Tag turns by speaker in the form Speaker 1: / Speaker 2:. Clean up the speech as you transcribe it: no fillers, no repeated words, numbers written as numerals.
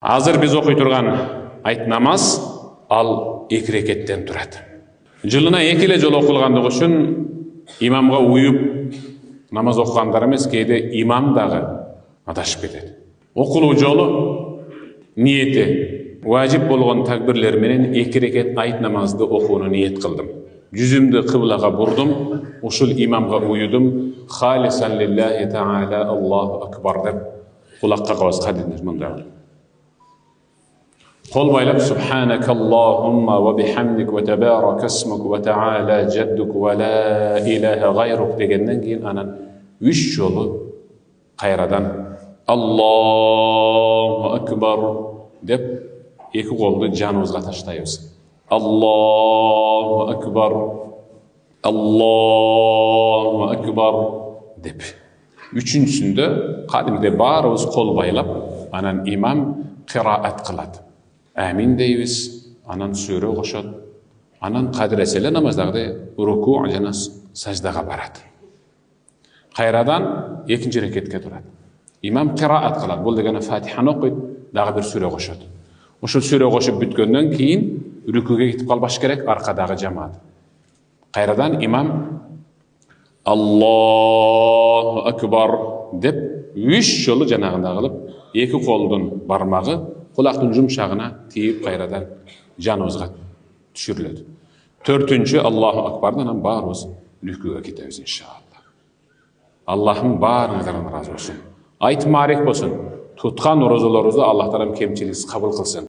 Speaker 1: Азыр біз оқи тұрған айт намаз ал 2 рекеттен тұрады. Жылына 2 эле жолу окулгандыгы үчүн имамга уюп намаз окугандар эмес, кейде имам дагы адашып кетет. Окулуу жолу ниети важип болгон такбирлер менен 2 рекет айт намазды окууну ниет кылдым. Жүзүмдү кыблага бурдум, ушул имамга уюдум. Халисан лиллахи таала Аллаху акбар деп кулакка кабыз кадимдер мындай. Кол байлап Субханакаллахумма ва бихамдик ва табарак асмук ва таала жаддук ва ла илаха гайрук дегенден кийин анан 3 жолу кайрадан Аллаху акбар деп 2 колду жаныбызга таштайбыз. Аллаху акбар, Аллаху акбар деп. Үчүнчүсүндө кадимде баарыбыз кол байлап, анан имам кыраат кылат. Амин дейбиз, анан сүрө кошот, анан кадиреселе намаздагы руку жана саждага барат. Кайрадан 2 рекетке турат. Имам кыраат кылат, бул дегени Фатиханы окуйт, дагы бир сүрө кошот. Ошол сүрө кошуп бүткөндөн кийин рүкүгө кетип калбаш керек аркадагы жамаат. Кайрадан имам Аллаху акбар деп 3 жолу жанагындай кылып, 2 колдун бармагы кулактын жумшагына тийип кайрадан жаныбызга түшүрүлөт. 4-чү Аллаху акбардан баарыбыз рүкүгө кетебиз иншалла. Аллахым баарыңыздан ыраазы болсун. Айт маарек болсун. Туткан орозолорубузду Аллах таалам кемчиликсиз кабыл кылсын.